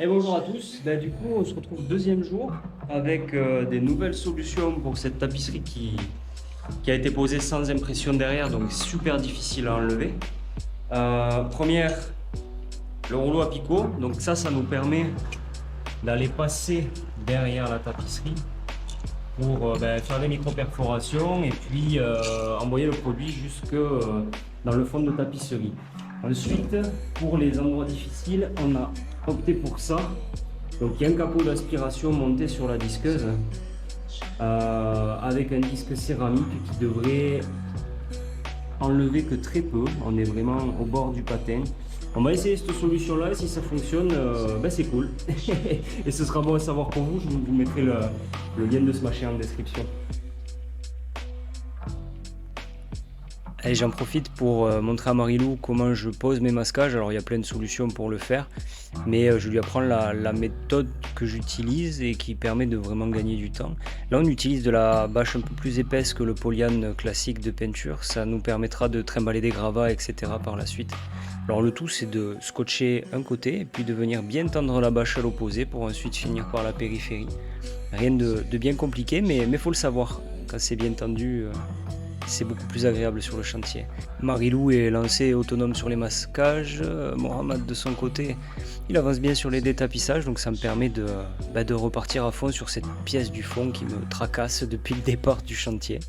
Et bonjour à tous, du coup on se retrouve deuxième jour avec des nouvelles solutions pour cette tapisserie qui a été posée sans impression derrière, donc super difficile à enlever. Première, le rouleau à picot, donc ça nous permet d'aller passer derrière la tapisserie pour faire des micro-perforations et puis envoyer le produit jusque dans le fond de tapisserie. Ensuite, pour les endroits difficiles, on a opté pour ça. Donc il y a un capot d'aspiration monté sur la disqueuse avec un disque céramique qui devrait enlever que très peu. On est vraiment au bord du patin. On va essayer cette solution là, si ça fonctionne, c'est cool. Et ce sera bon à savoir pour vous, je vous mettrai le lien de ce machin en description. Et j'en profite pour montrer à Marilou comment je pose mes masquages. Alors il y a plein de solutions pour le faire, mais je lui apprends la méthode que j'utilise et qui permet de vraiment gagner du temps. Là on utilise de la bâche un peu plus épaisse que le polyane classique de peinture. Ça nous permettra de trimballer des gravats, etc. par la suite. Alors le tout c'est de scotcher un côté et puis de venir bien tendre la bâche à l'opposé pour ensuite finir par la périphérie. Rien de bien compliqué, mais faut le savoir. Quand c'est bien tendu, c'est beaucoup plus agréable sur le chantier. Marilou est lancée autonome sur les masquages. Mohamed de son côté, il avance bien sur les détapissages, donc ça me permet de repartir à fond sur cette pièce du fond qui me tracasse depuis le départ du chantier.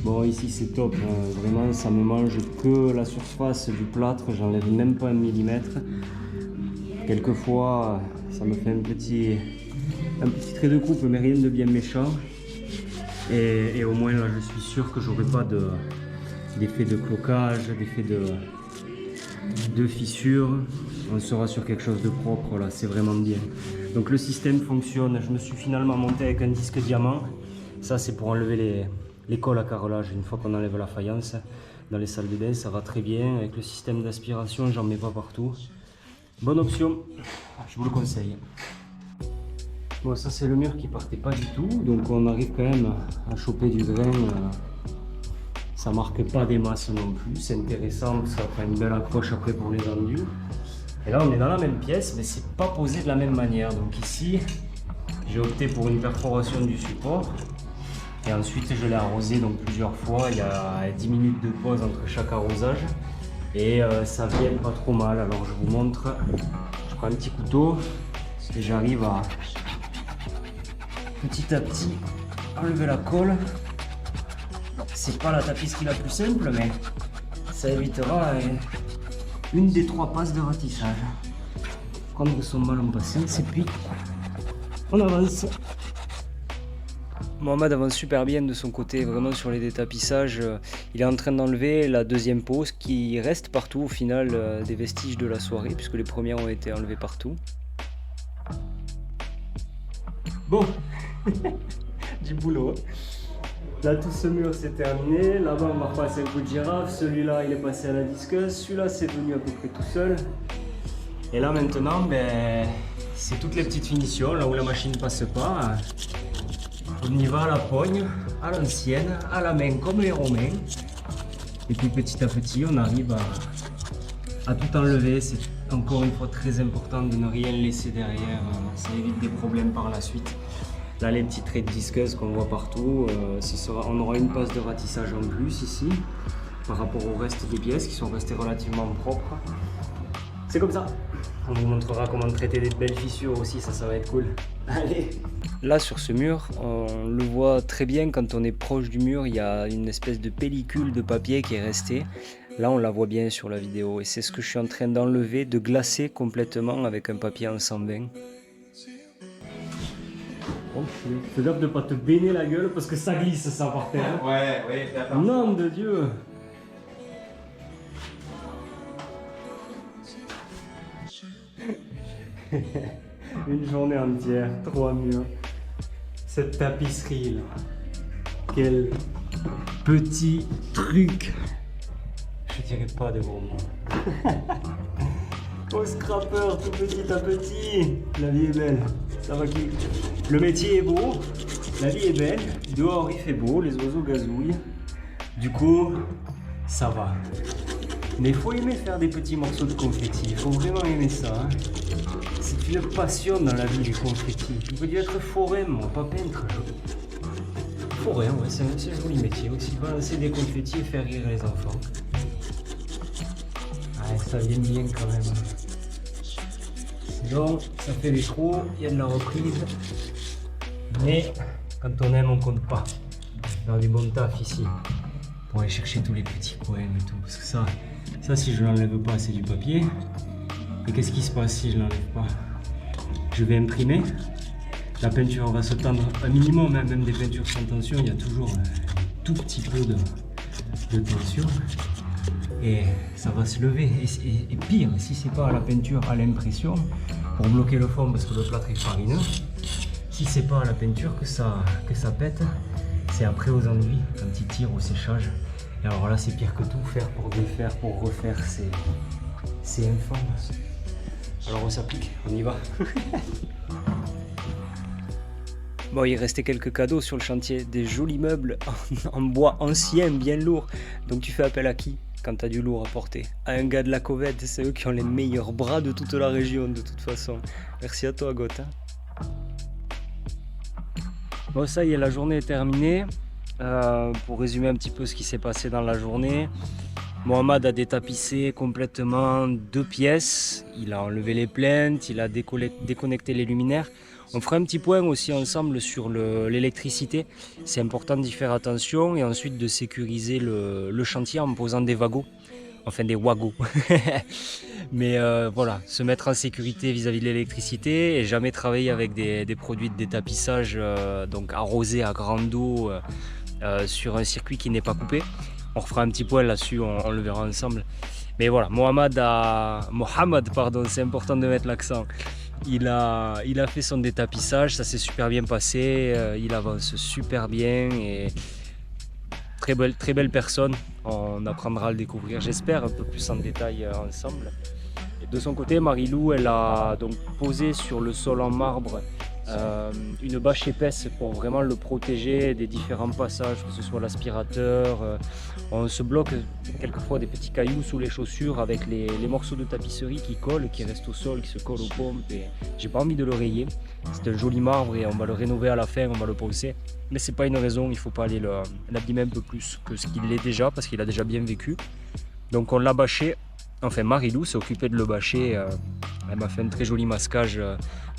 Bon, ici c'est top, vraiment ça me mange que la surface du plâtre, j'enlève même pas un millimètre. Quelquefois ça me fait un petit trait de coupe, mais rien de bien méchant. Et au moins là je suis sûr que j'aurai pas d'effet de cloquage, d'effet de fissure. On sera sur quelque chose de propre là, c'est vraiment bien. Donc le système fonctionne, je me suis finalement monté avec un disque diamant. Ça c'est pour enlever les cols à carrelage. Une fois qu'on enlève la faïence dans les salles de bain, ça va très bien. Avec le système d'aspiration, j'en mets pas partout. Bonne option, je vous le conseille. Bon, ça c'est le mur qui partait pas du tout, donc on arrive quand même à choper du grain. Ça marque pas des masses non plus, c'est intéressant, ça fait une belle accroche après pour les endus. Et là on est dans la même pièce, mais c'est pas posé de la même manière. Donc ici, j'ai opté pour une perforation du support. Et ensuite je l'ai arrosé donc plusieurs fois, il y a 10 minutes de pause entre chaque arrosage. Et ça vient pas trop mal, alors je vous montre. Je prends un petit couteau et j'arrive à petit à petit enlever la colle. C'est pas la tapisserie la plus simple, mais ça évitera une des 3 passes de ratissage. Prendre son mal en patience et puis on avance. Mohamed avance super bien de son côté, vraiment sur les détapissages. Il est en train d'enlever la deuxième pose qui reste partout au final, des vestiges de la soirée, puisque les premières ont été enlevées partout. Bon, du boulot. Là, tout ce mur c'est terminé. Là-bas, on va repasser un coup de girafe. Celui-là, il est passé à la disqueuse. Celui-là, c'est venu à peu près tout seul. Et là, maintenant, c'est toutes les petites finitions, là où la machine ne passe pas. On y va à la pogne, à l'ancienne, à la main comme les Romains. Et puis petit à petit, on arrive à tout enlever. C'est encore une fois très important de ne rien laisser derrière. Ça évite des problèmes par la suite. Là, les petits traits de disqueuse qu'on voit partout, on aura une passe de ratissage en plus ici, par rapport au reste des pièces qui sont restées relativement propres. C'est comme ça. On vous montrera comment traiter des belles fissures aussi, ça va être cool. Allez! Là sur ce mur, on le voit très bien quand on est proche du mur, il y a une espèce de pellicule de papier qui est restée. Là on la voit bien sur la vidéo et c'est ce que je suis en train d'enlever, de glacer complètement avec un papier en 120. Fais gaffe de ne pas te baigner la gueule parce que ça glisse ça par terre. Ouais, d'accord. Nom de Dieu! Une journée entière, 3 murs. Cette tapisserie là. Quel petit truc. Je dirais pas de gros mots. Au scrapper, tout petit à petit. La vie est belle. Ça va qui? Le métier est beau. La vie est belle. Dehors il fait beau. Les oiseaux gazouillent. Du coup, ça va. Mais il faut aimer faire des petits morceaux de confetti, il faut vraiment aimer ça. Hein. C'est une passion dans la vie du confetti. Je veux dire être forain, moi, pas peintre. Forain, ouais, c'est un joli métier aussi. Balancer des confettis et faire rire les enfants. Ouais, ça vient bien quand même. Sinon, ça fait des trous, il y a de la reprise. Mais quand on aime, on compte pas. On a du bon taf ici. Pour aller chercher tous les petits coins et tout. Parce que ça si je l'enlève pas, c'est du papier. Et qu'est-ce qui se passe si je l'enlève pas? Je vais imprimer. La peinture va se tendre un minimum, hein, même des peintures sans tension, il y a toujours un tout petit peu de tension. Et ça va se lever. Et pire, si c'est pas à la peinture, à l'impression, pour bloquer le fond parce que le plâtre est farineux, si c'est pas à la peinture que ça pète, c'est après aux enduits, quand il tire au séchage. Et alors là, c'est pire que tout, faire pour défaire, pour refaire, c'est infâme. Alors on s'applique, on y va. Bon, il restait quelques cadeaux sur le chantier, des jolis meubles en bois ancien, bien lourds. Donc tu fais appel à qui quand tu as du lourd à porter? À un gars de la Covette, c'est eux qui ont les meilleurs bras de toute la région de toute façon. Merci à toi, Goth. Bon, ça y est, la journée est terminée. Pour résumer un petit peu ce qui s'est passé dans la journée, Mohamed a détapissé complètement 2 pièces, il a enlevé les plinthes, il a déconnecté les luminaires. On fera un petit point aussi ensemble sur l'électricité, c'est important d'y faire attention et ensuite de sécuriser le chantier en posant des wagos, enfin des wagos. Mais voilà, se mettre en sécurité vis-à-vis de l'électricité et jamais travailler avec des produits de détapissage donc arrosés à grande eau sur un circuit qui n'est pas coupé. On refera un petit point là-dessus, on le verra ensemble. Mais voilà, Mohamed, c'est important de mettre l'accent. Il a fait son détapissage, ça s'est super bien passé, il avance super bien et très belle personne. On apprendra à le découvrir, j'espère, un peu plus en détail ensemble. Et de son côté, Marilou, elle a donc posé sur le sol en marbre une bâche épaisse pour vraiment le protéger des différents passages, que ce soit l'aspirateur. On se bloque quelquefois des petits cailloux sous les chaussures avec les morceaux de tapisserie qui collent, qui restent au sol, qui se collent aux pompes. Et j'ai pas envie de le rayer. C'est un joli marbre et on va le rénover à la fin, on va le poncer. Mais c'est pas une raison, il faut pas aller l'abîmer un peu plus que ce qu'il l'est déjà, parce qu'il a déjà bien vécu. Donc on l'a bâché. Enfin, Marilou s'est occupée de le bâcher. Elle m'a fait un très joli masquage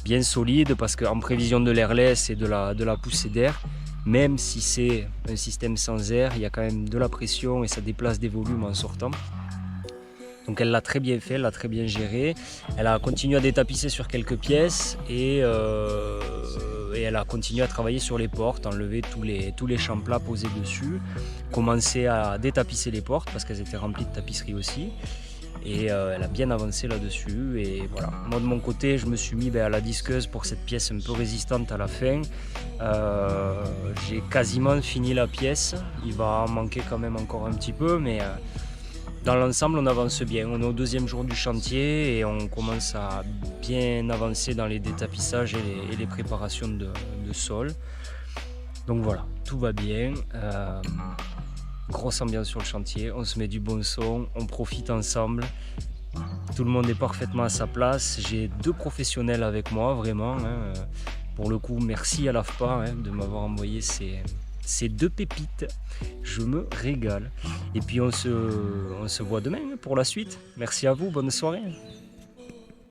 bien solide parce qu'en prévision de l'airless et de la poussée d'air, même si c'est un système sans air, il y a quand même de la pression et ça déplace des volumes en sortant. Donc elle l'a très bien fait, elle l'a très bien géré. Elle a continué à détapisser sur quelques pièces et elle a continué à travailler sur les portes, enlever tous les champs plats posés dessus, commencer à détapisser les portes parce qu'elles étaient remplies de tapisserie aussi. Et elle a bien avancé là-dessus et voilà. Moi de mon côté, je me suis mis à la disqueuse pour cette pièce un peu résistante à la fin. J'ai quasiment fini la pièce, il va en manquer quand même encore un petit peu, mais dans l'ensemble on avance bien. On est au 2e jour du chantier et on commence à bien avancer dans les détapissages et les préparations de sol. Donc voilà, tout va bien. Grosse ambiance sur le chantier, on se met du bon son, on profite ensemble. Tout le monde est parfaitement à sa place. J'ai 2 professionnels avec moi, vraiment. Pour le coup, merci à l'AFPA de m'avoir envoyé ces 2 pépites. Je me régale. Et puis on se voit demain pour la suite. Merci à vous, bonne soirée.